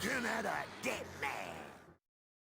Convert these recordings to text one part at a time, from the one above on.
looking at a dead man.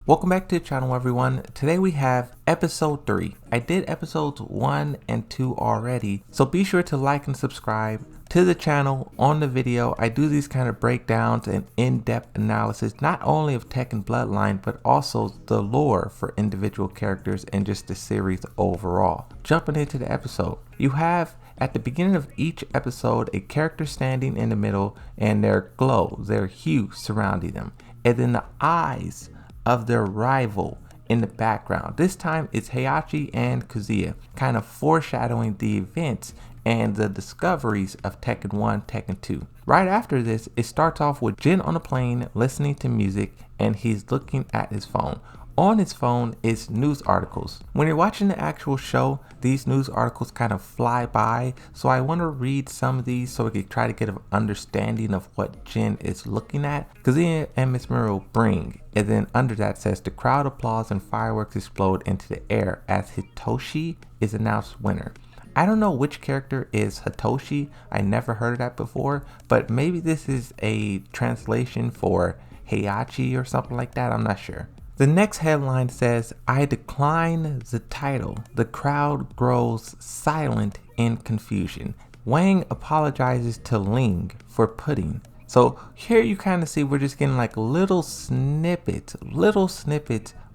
Welcome back to the channel, everyone. Today we have episode 3. I did episodes 1 and 2 already, so be sure to like and subscribe to the channel. On the video, I do these kind of breakdowns and in-depth analysis, not only of Tekken Bloodline, but also the lore for individual characters and just the series overall. Jumping into the episode, you have at the beginning of each episode a character standing in the middle and their glow, their hue surrounding them, and then the eyes of their rival in the background. This time it's Heihachi and KAZUYA, kind of foreshadowing the events and the discoveries of Tekken 1, Tekken 2. Right after this, it starts off with Jin on a plane listening to music, and he's looking at his phone. On his phone is news articles. When you're watching the actual show, these news articles kind of fly by, so I want to read some of these so we can try to get an understanding of what Jin is looking at. KAZUYA and Miss Muriel bring, and then under that says the crowd applauds and fireworks explode into the air as Hitoshi is announced winner. I don't know which character is Hitoshi. I never heard of that before, but maybe this is a translation for Heihachi or something like that. I'm not sure. The next headline says, I decline the title. The crowd grows silent in confusion. Wang apologizes to Ling for pudding. So here you kind of see we're just getting like little snippets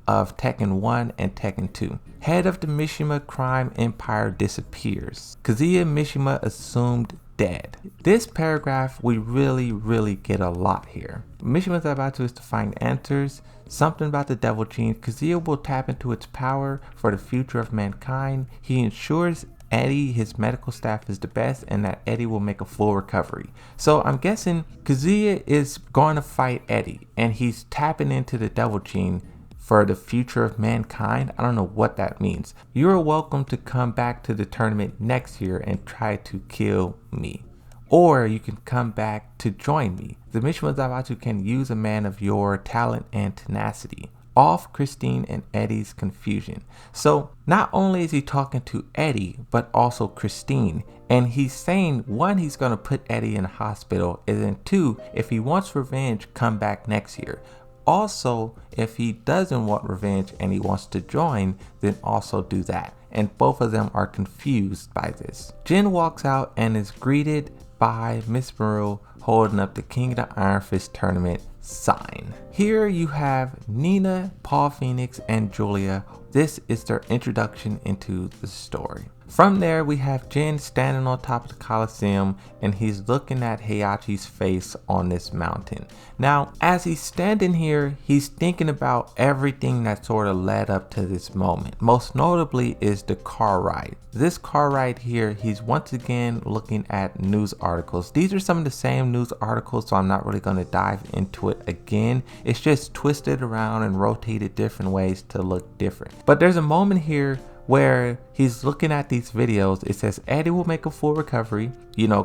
of Tekken 1 and Tekken 2. Head of the Mishima crime empire disappears. KAZUYA Mishima assumed dead. This paragraph, we really get a lot here. Mishima's about is to find answers. Something about the devil gene. KAZUYA will tap into its power for the future of mankind. He ensures Eddy, his medical staff, is the best, and that Eddy will make a full recovery. So I'm guessing KAZUYA is going to fight Eddy, and he's tapping into the devil gene for the future of mankind. I don't know what that means. You're welcome to come back to the tournament next year and try to kill me. Or you can come back to join me. The Mishima Zaibatsu can use a man of your talent and tenacity. Off Christine and Eddy's confusion. So not only is he talking to Eddy, but also Christine. And he's saying, one, he's going to put Eddy in a hospital. And then two, if he wants revenge, come back next year. Also, if he doesn't want revenge and he wants to join, then also do that. And both of them are confused by this. Jin walks out and is greeted by Miss Muriel holding up the King of the Iron Fist tournament sign. Here you have Nina, Paul Phoenix, and Julia. This is their introduction into the story. From there, we have Jin standing on top of the Coliseum, and he's looking at Heihachi's face on this mountain. Now, as he's standing here, he's thinking about everything that sort of led up to this moment. Most notably is the car ride. This car ride here, he's once again looking at news articles. These are some of the same news articles, so I'm not really going to dive into it again. It's just twisted around and rotated different ways to look different. But there's a moment here where he's looking at these videos. It says Eddy will make a full recovery,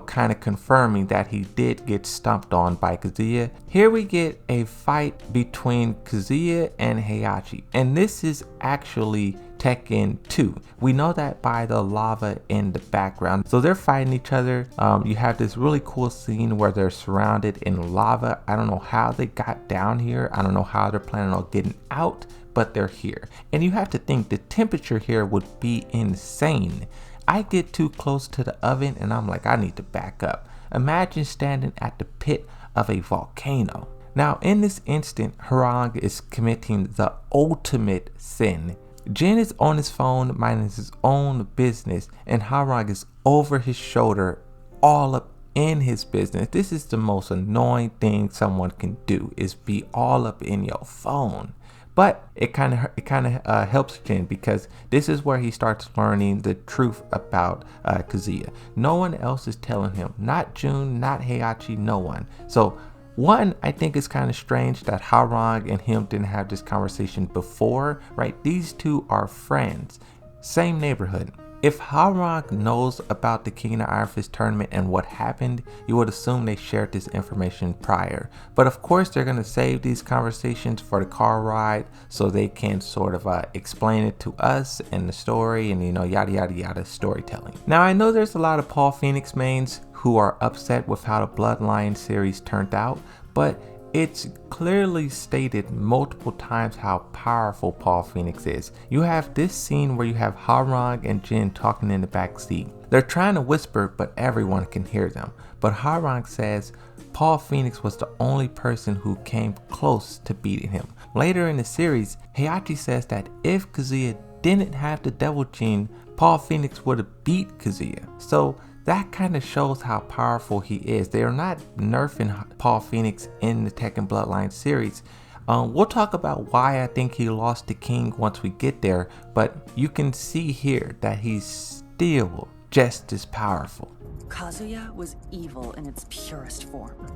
kind of confirming that he did get stumped on by KAZUYA. Here we get a fight between KAZUYA and Heihachi, and this is actually Tekken 2. We know that by the lava in the background. So they're fighting each other. You have this really cool scene where they're surrounded in lava. I don't know how they got down here. I don't know how they're planning on getting out, but they're here. And you have to think the temperature here would be insane. I get too close to the oven and I'm like, I need to back up. Imagine standing at the pit of a volcano. Now in this instant, Harang is committing the ultimate sin. Jin is on his phone minding his own business, and Harang is over his shoulder all up in his business. This is the most annoying thing someone can do, is be all up in your phone. But it kind of helps Jin, because this is where he starts learning the truth about KAZUYA. No one else is telling him, not Jun, not Heihachi, no one. So one, I think it's kind of strange that Harang and him didn't have this conversation before, right? These two are friends, same neighborhood. If Harang knows about the King of the Iron Fist tournament and what happened, you would assume they shared this information prior. But of course, they're going to save these conversations for the car ride so they can sort of explain it to us and the story and, yada, yada, yada storytelling. Now, I know there's a lot of Paul Phoenix mains who are upset with how the Bloodline series turned out, but It's clearly stated multiple times how powerful Paul Phoenix is. You have this scene where you have Harang and Jin talking in the back seat. They're trying to whisper, but everyone can hear them. But Harang says Paul Phoenix was the only person who came close to beating him. Later in the series, Heihachi says that if KAZUYA didn't have the Devil Gene, Paul Phoenix would have beat KAZUYA. So that kind of shows how powerful he is. They are not nerfing Paul Phoenix in the Tekken Bloodline series. We'll talk about why I think he lost to King once we get there, but you can see here that he's still just as powerful. KAZUYA was evil in its purest form.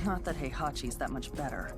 Not that Heihachi's that much better.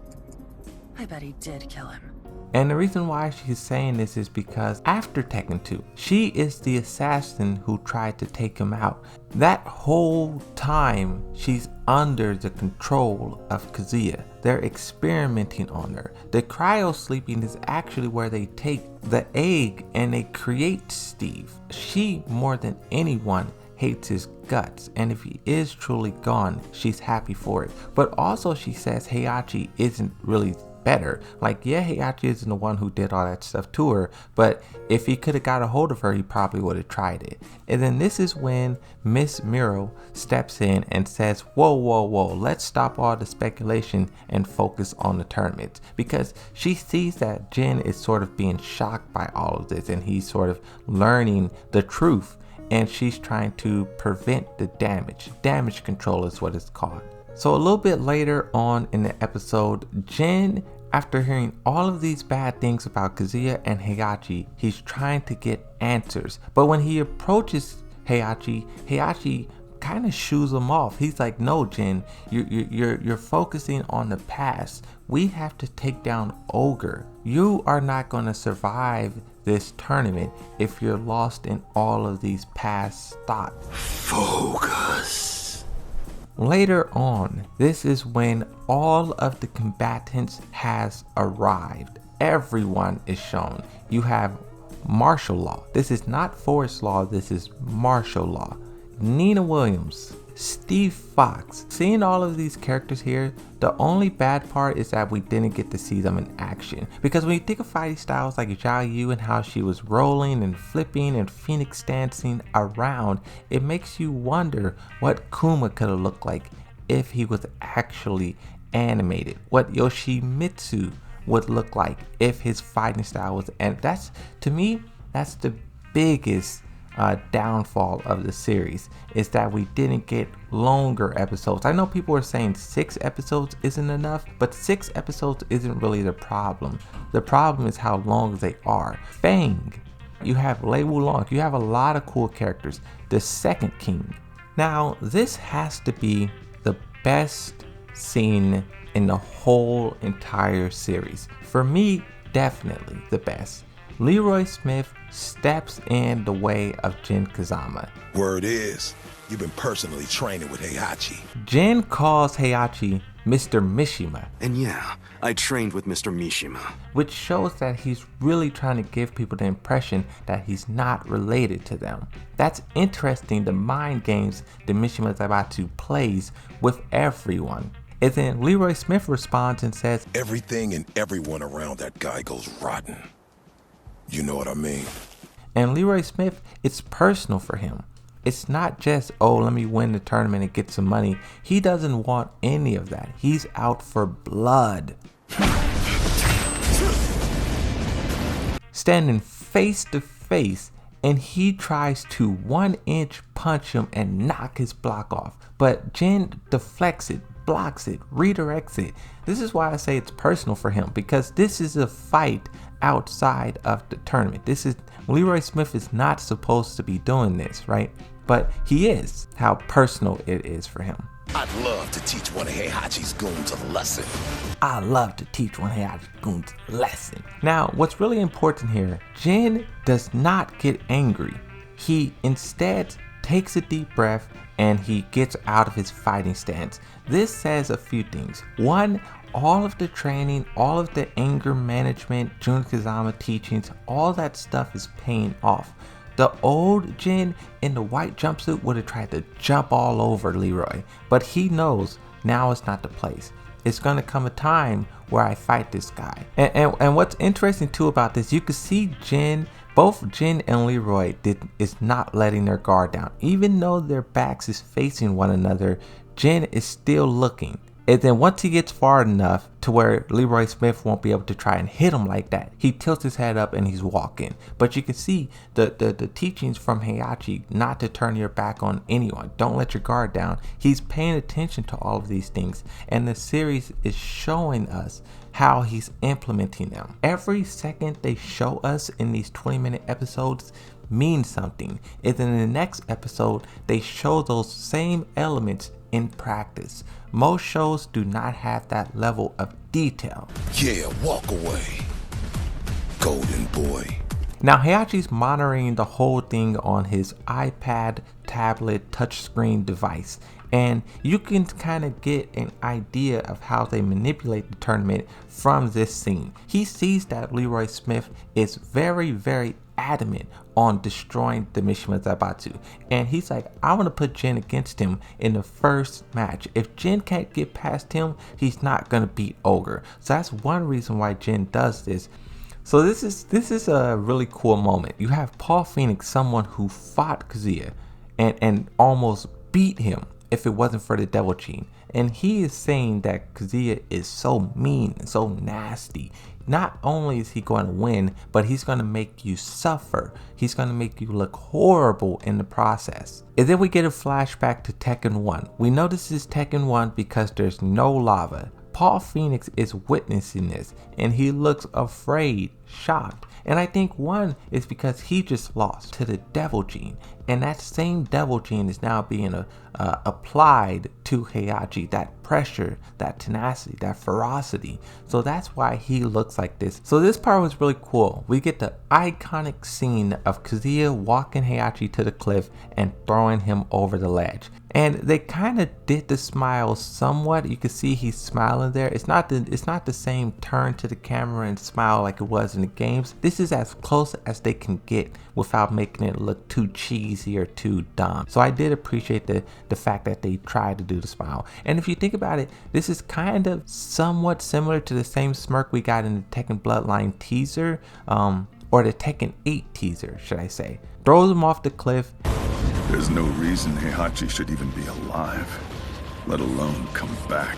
I bet he did kill him. And the reason why she's saying this is because after Tekken 2, she is the assassin who tried to take him out. That whole time, she's under the control of KAZUYA. They're experimenting on her. The cryo sleeping is actually where they take the egg and they create Steve. She, more than anyone, hates his guts, and if he is truly gone, she's happy for it. But also she says Heihachi isn't really better. Like, yeah, Heihachi isn't the one who did all that stuff to her, but if he could have got a hold of her, he probably would have tried it. And then this is when Miss Miro steps in and says, whoa, let's stop all the speculation and focus on the tournament, because she sees that Jin is sort of being shocked by all of this and he's sort of learning the truth, and she's trying to prevent the damage. Damage control is what it's called. So a little bit later on in the episode, Jin, after hearing all of these bad things about KAZUYA and Heihachi, he's trying to get answers. But when he approaches Heihachi kind of shoos him off. He's like, no, Jin, you're focusing on the past. We have to take down Ogre. You are not going to survive this tournament if you're lost in all of these past thoughts. Focus. Later on, this is when all of the combatants has arrived. Everyone is shown. You have martial law. This is not forest law, this is martial law. Nina Williams, Steve Fox. Seeing all of these characters here, the only bad part is that we didn't get to see them in action. Because when you think of fighting styles like Zhao Yu and how she was rolling and flipping and Phoenix dancing around, it makes you wonder what Kuma could have looked like if he was actually animated. What Yoshimitsu would look like if his fighting style was, and that's, to me, that's the biggest downfall of the series, is that we didn't get longer episodes. I know people are saying 6 episodes isn't enough, but 6 episodes isn't really the problem. The problem is how long they are. Fang, you have Lei Wulong, you have a lot of cool characters. The second king. Now, this has to be the best scene in the whole entire series. For me, definitely the best. Leroy Smith steps in the way of Jin Kazama. Word is, you've been personally training with Heihachi. Jin calls Heihachi Mr. Mishima. And yeah, I trained with Mr. Mishima. Which shows that he's really trying to give people the impression that he's not related to them. That's interesting, the mind games that Mishima is about to play with everyone. And then Leroy Smith responds and says, everything and everyone around that guy goes rotten. You know what I mean? And Leroy Smith, it's personal for him. It's not just, oh, let me win the tournament and get some money. He doesn't want any of that. He's out for blood. Standing face to face, and he tries to 1-inch punch him and knock his block off. But Jin deflects it, blocks it, redirects it. This is why I say it's personal for him, because this is a fight outside of the tournament. This is, Leroy Smith is not supposed to be doing this, right? But he is. How personal it is for him. I'd love to teach one of Heihachi's goons a lesson. I love to teach one of Heihachi's goons a lesson. Now, what's really important here, Jin does not get angry. He instead takes a deep breath and he gets out of his fighting stance. This says a few things. One, all of the training, all of the anger management, Jun Kazama teachings, all that stuff is paying off. The old Jin in the white jumpsuit would have tried to jump all over Leroy, but he knows now is not the place. it's gonna come a time where I fight this guy. And what's interesting too about this, you can see both Jin and Leroy is not letting their guard down. Even though their backs is facing one another, Jin is still looking. And then once he gets far enough to where Leroy Smith won't be able to try and hit him like that, he tilts his head up and he's walking. But you can see the teachings from Heihachi not to turn your back on anyone. Don't let your guard down. He's paying attention to all of these things, and the series is showing us how he's implementing them. Every second they show us in these 20-minute episodes means something. And then in the next episode, they show those same elements in practice. Most shows do not have that level of detail. Yeah, walk away, golden boy. Now Heihachi's monitoring the whole thing on his iPad, tablet, touchscreen device, and you can kind of get an idea of how they manipulate the tournament from this scene. He sees that Leroy Smith is very, very adamant on destroying the Mishima Zaibatsu, and he's like, I want to put Jin against him in the first match. If Jin can't get past him, he's not gonna beat Ogre. So that's one reason why Jin does this. So this is a really cool moment. You have Paul Phoenix, someone who fought KAZUYA and almost beat him if it wasn't for the Devil Gene, and he is saying that KAZUYA is so mean and so nasty. Not only is he going to win, but he's going to make you suffer. He's going to make you look horrible in the process. And then we get a flashback to Tekken 1. We know this is Tekken 1 because there's no lava. Paul Phoenix is witnessing this and he looks afraid, shocked. And I think one is because he just lost to the Devil Gene, and that same Devil Gene is now being applied to Heihachi. That pressure, that tenacity, that ferocity. So that's why he looks like this. So this part was really cool. We get the iconic scene of KAZUYA walking Heihachi to the cliff and throwing him over the ledge. And they kind of did the smile somewhat. You can see he's smiling there. It's not the same turn to the camera and smile like it was in the games. This is as close as they can get without making it look too cheesy or too dumb. So I did appreciate the fact that they tried to do the smile. And if you think about it, this is kind of somewhat similar to the same smirk we got in the Tekken Bloodline teaser, or the Tekken 8 teaser, should I say. Throws him off the cliff. There's no reason Heihachi should even be alive, let alone come back.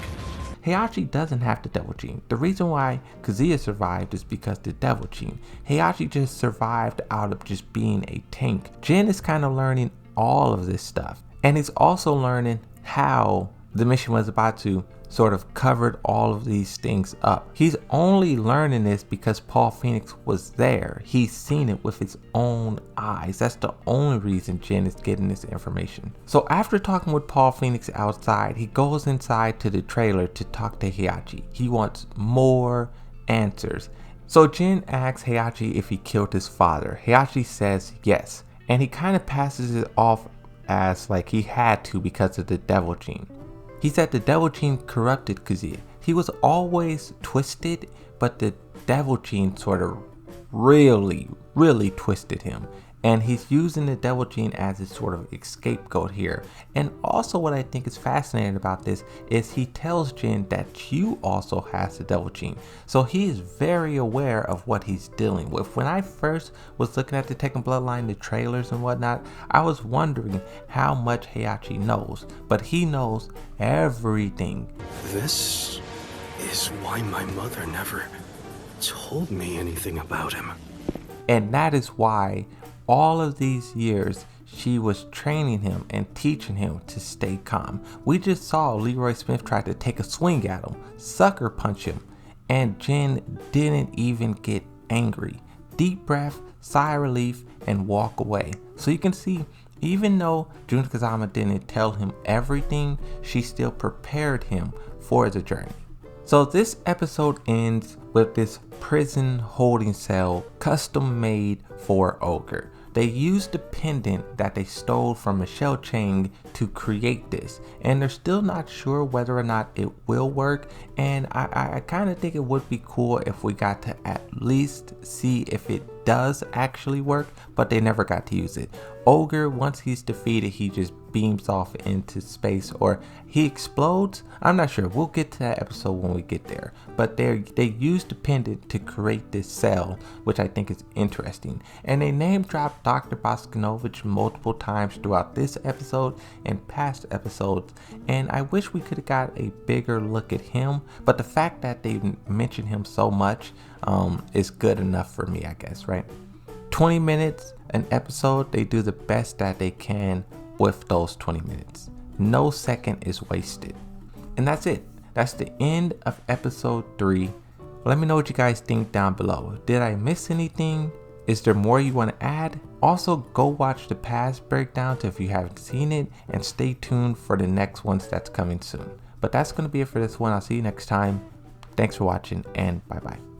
Heihachi doesn't have the Devil Gene. The reason why KAZUYA survived is because the Devil Gene. Heihachi just survived out of just being a tank. Jin is kind of learning all of this stuff. And he's also learning how the Mishima Zaibatsu sort of covered all of these things up. He's only learning this because Paul Phoenix was there. He's seen it with his own eyes. That's the only reason Jin is getting this information. So after talking with Paul Phoenix outside, he goes inside to the trailer to talk to Heihachi. He wants more answers. So Jin asks Heihachi if he killed his father. Heihachi says yes, and he kind of passes it off as like he had to because of the Devil Gene. He said the Devil Gene corrupted KAZUYA. He was always twisted, but the Devil Gene sort of really twisted him. And he's using the Devil Gene as his sort of scapegoat here. And also what I think is fascinating about this is he tells Jin that you also has the Devil Gene. So he is very aware of what he's dealing with. When I first was looking at the Tekken Bloodline, the trailers and whatnot, I was wondering how much Heihachi knows. But he knows everything. This is why my mother never told me anything about him. And that is why all of these years she was training him and teaching him to stay calm. We just saw Leroy Smith try to take a swing at him, sucker punch him, and Jin didn't even get angry. Deep breath, sigh of relief, and walk away. So you can see, even though Jun Kazama didn't tell him everything, she still prepared him for the journey. So this episode ends with this prison holding cell custom made for Ogre. They used the pendant that they stole from Michelle Chang to create this, and they're still not sure whether or not it will work. And I kind of think it would be cool if we got to at least see if it does actually work, but they never got to use it. Ogre, once he's defeated, he just beams off into space, or he explodes. I'm not sure. We'll get to that episode when we get there. But they used the pendant to create this cell, which I think is interesting. And they name dropped Dr. Boskanovich multiple times throughout this episode and past episodes. And I wish we could have got a bigger look at him. But the fact that they mentioned him so much is good enough for me, I guess, right? 20 minutes an episode. They do the best that they can with those 20 minutes. No second is wasted. And that's it. That's the end of episode 3. Let me know what you guys think down below. Did I miss anything? Is there more you want to add? Also, go watch the past breakdown if you haven't seen it, and stay tuned for the next ones that's coming soon. But that's going to be it for this one. I'll see you next time. Thanks for watching, and bye bye.